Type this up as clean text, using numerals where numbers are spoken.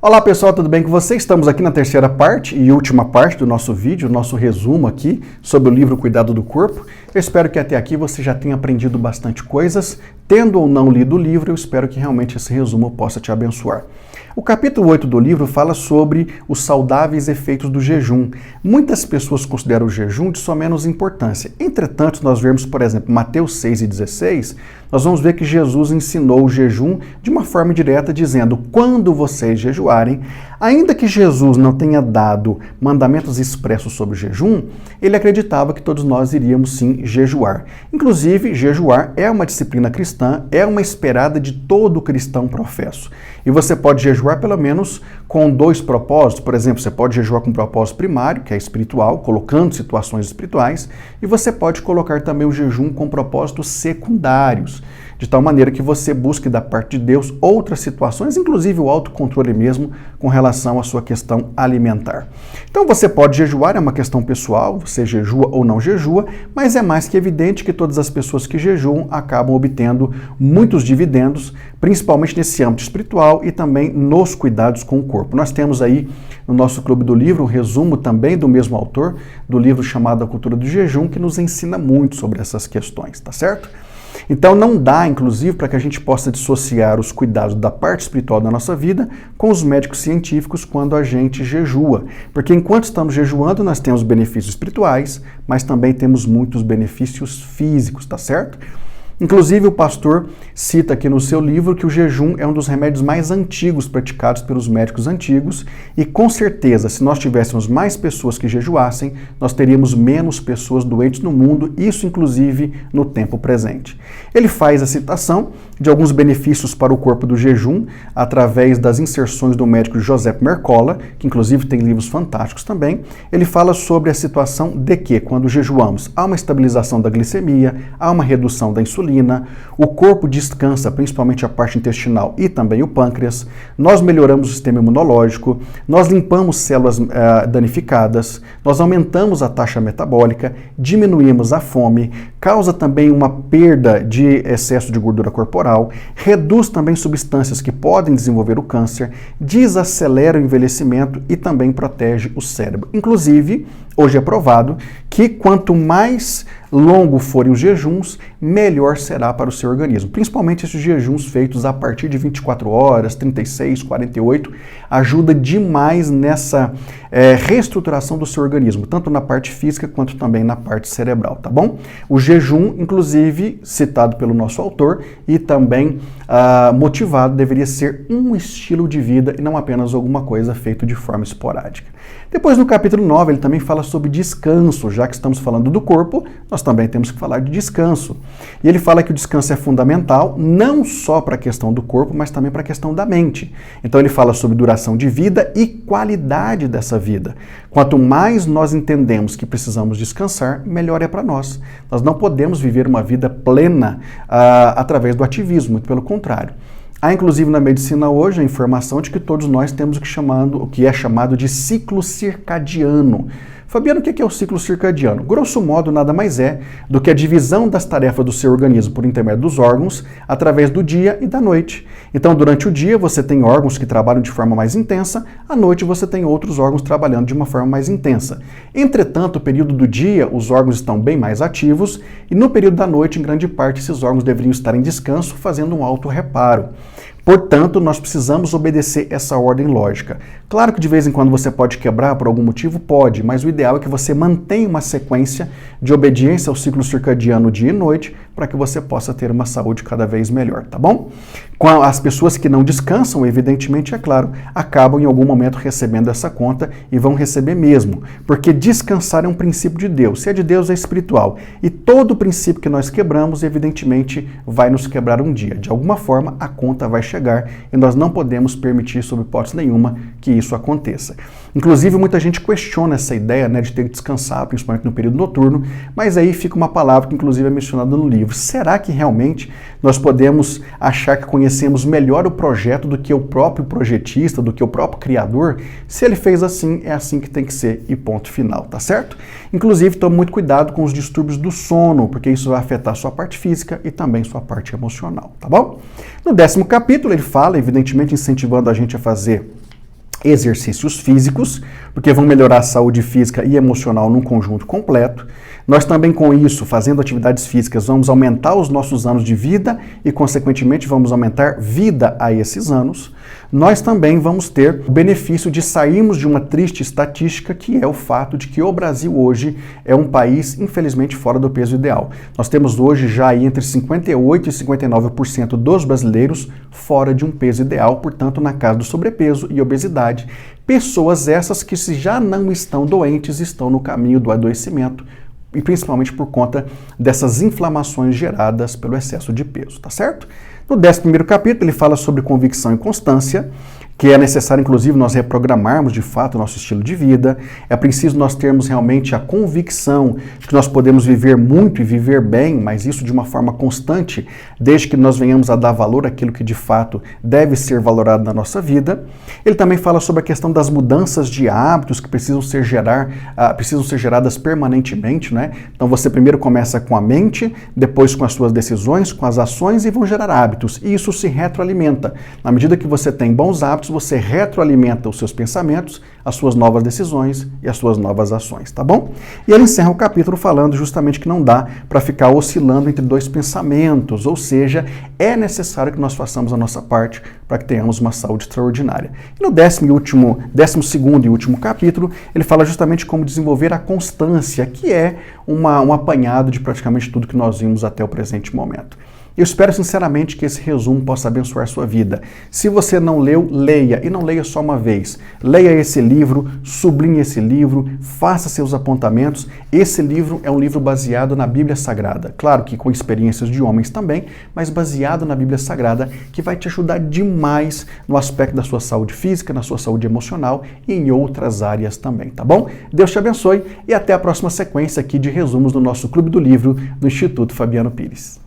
Olá pessoal, tudo bem com vocês? Estamos aqui na terceira parte e última parte do nosso vídeo, nosso resumo aqui sobre o livro Cuidado do Corpo. Eu espero que até aqui você já tenha aprendido bastante coisas. Tendo ou não lido o livro, eu espero que realmente esse resumo possa te abençoar. O capítulo 8 do livro fala sobre os saudáveis efeitos do jejum. Muitas pessoas consideram o jejum de sua menos importância. Entretanto, nós vemos, por exemplo, Mateus 6 e 16, nós vamos ver que Jesus ensinou o jejum de uma forma direta, dizendo: quando vocês jejuarem, ainda que Jesus não tenha dado mandamentos expressos sobre o jejum, ele acreditava que todos nós iríamos sim jejuar. Inclusive, jejuar é uma disciplina cristã, é uma esperada de todo cristão professo. E você pode jejuar pelo menos com dois propósitos. Por exemplo, você pode jejuar com um propósito primário, que é espiritual, colocando situações espirituais, e você pode colocar também o jejum com propósitos secundários, de tal maneira que você busque da parte de Deus outras situações, inclusive o autocontrole mesmo, com relação à sua questão alimentar. Então você pode jejuar, é uma questão pessoal, você jejua ou não jejua, mas é mais que evidente que todas as pessoas que jejuam acabam obtendo muitos dividendos, principalmente nesse âmbito espiritual e também nos cuidados com o corpo. Nós temos aí no nosso Clube do Livro um resumo também do mesmo autor, do livro chamado A Cultura do Jejum, que nos ensina muito sobre essas questões, tá certo? Então não dá, inclusive, para que a gente possa dissociar os cuidados da parte espiritual da nossa vida com os médicos científicos quando a gente jejua. Porque enquanto estamos jejuando, nós temos benefícios espirituais, mas também temos muitos benefícios físicos, tá certo? Inclusive, o pastor cita aqui no seu livro que o jejum é um dos remédios mais antigos praticados pelos médicos antigos e, com certeza, se nós tivéssemos mais pessoas que jejuassem, nós teríamos menos pessoas doentes no mundo, isso inclusive no tempo presente. Ele faz a citação de alguns benefícios para o corpo do jejum através das inserções do médico Joseph Mercola, que inclusive tem livros fantásticos também. Ele fala sobre a situação de que, quando jejuamos, há uma estabilização da glicemia, há uma redução da insulina, o corpo descansa, principalmente a parte intestinal e também o pâncreas, nós melhoramos o sistema imunológico, nós limpamos células danificadas, nós aumentamos a taxa metabólica, diminuímos a fome, causa também uma perda de excesso de gordura corporal, reduz também substâncias que podem desenvolver o câncer, desacelera o envelhecimento e também protege o cérebro. Inclusive, hoje é provado que quanto mais longo forem os jejuns, melhor será para o seu organismo. Principalmente esses jejuns feitos a partir de 24 horas, 36, 48, ajuda demais nessa reestruturação do seu organismo, tanto na parte física quanto também na parte cerebral, tá bom? O jejum, inclusive, citado pelo nosso autor e também motivado, deveria ser um estilo de vida e não apenas alguma coisa feita de forma esporádica. Depois, no capítulo 9, ele também fala sobre descanso. Já que estamos falando do corpo, nós também temos que falar de descanso. E ele fala que o descanso é fundamental, não só para a questão do corpo, mas também para a questão da mente. Então ele fala sobre duração de vida e qualidade dessa vida. Quanto mais nós entendemos que precisamos descansar, melhor é para nós. Nós não podemos viver uma vida plena através do ativismo, muito pelo contrário. Há, inclusive, na medicina hoje a informação de que todos nós temos o que é chamado de ciclo circadiano. Fabiano, o que é o ciclo circadiano? Grosso modo, nada mais é do que a divisão das tarefas do seu organismo por intermédio dos órgãos através do dia e da noite. Então, durante o dia, você tem órgãos que trabalham de forma mais intensa, à noite você tem outros órgãos trabalhando de uma forma mais intensa. Entretanto, o período do dia, os órgãos estão bem mais ativos e no período da noite, em grande parte, esses órgãos deveriam estar em descanso, fazendo um autorreparo. Portanto, nós precisamos obedecer essa ordem lógica. Claro que de vez em quando você pode quebrar por algum motivo, pode, mas o ideal é que você mantenha uma sequência de obediência ao ciclo circadiano dia e noite para que você possa ter uma saúde cada vez melhor, tá bom? As pessoas que não descansam, evidentemente, é claro, acabam em algum momento recebendo essa conta e vão receber mesmo, porque descansar é um princípio de Deus. Se é de Deus, é espiritual. E todo princípio que nós quebramos, evidentemente, vai nos quebrar um dia. De alguma forma, a conta vai chegar e nós não podemos permitir, sob hipótese nenhuma, que isso aconteça. Inclusive, muita gente questiona essa ideia, de ter que descansar, principalmente no período noturno, mas aí fica uma palavra que, inclusive, é mencionada no livro. Será que realmente nós podemos achar que conhecemos melhor o projeto do que o próprio projetista, do que o próprio criador? Se ele fez assim, é assim que tem que ser e ponto final, tá certo? Inclusive, tome muito cuidado com os distúrbios do sono, porque isso vai afetar sua parte física e também sua parte emocional, tá bom? No 10º capítulo, ele fala, evidentemente, incentivando a gente a fazer exercícios físicos, porque vão melhorar a saúde física e emocional num conjunto completo. Nós também, com isso, fazendo atividades físicas, vamos aumentar os nossos anos de vida e, consequentemente, vamos aumentar vida a esses anos. Nós também vamos ter o benefício de sairmos de uma triste estatística, que é o fato de que o Brasil hoje é um país, infelizmente, fora do peso ideal. Nós temos hoje já aí entre 58% e 59% dos brasileiros fora de um peso ideal, portanto, na casa do sobrepeso e obesidade. Pessoas essas que, se já não estão doentes, estão no caminho do adoecimento, e principalmente por conta dessas inflamações geradas pelo excesso de peso, tá certo? No 11º capítulo ele fala sobre convicção e constância, que é necessário, inclusive, nós reprogramarmos de fato o nosso estilo de vida. É preciso nós termos realmente a convicção de que nós podemos viver muito e viver bem, mas isso de uma forma constante, desde que nós venhamos a dar valor àquilo que de fato deve ser valorado na nossa vida. Ele também fala sobre a questão das mudanças de hábitos que precisam ser geradas permanentemente, né? Então você primeiro começa com a mente, depois com as suas decisões, com as ações, e vão gerar hábitos. E isso se retroalimenta. Na medida que você tem bons hábitos, você retroalimenta os seus pensamentos, as suas novas decisões e as suas novas ações, tá bom? E ele encerra o capítulo falando justamente que não dá para ficar oscilando entre dois pensamentos, ou seja, é necessário que nós façamos a nossa parte para que tenhamos uma saúde extraordinária. E no 12º e último capítulo, ele fala justamente como desenvolver a constância, que é um apanhado de praticamente tudo que nós vimos até o presente momento. Eu espero sinceramente que esse resumo possa abençoar sua vida. Se você não leu, leia, e não leia só uma vez. Leia esse livro, sublinhe esse livro, faça seus apontamentos. Esse livro é um livro baseado na Bíblia Sagrada. Claro que com experiências de homens também, mas baseado na Bíblia Sagrada, que vai te ajudar demais no aspecto da sua saúde física, na sua saúde emocional e em outras áreas também, tá bom? Deus te abençoe e até a próxima sequência aqui de resumos do nosso Clube do Livro do Instituto Fabiano Pires.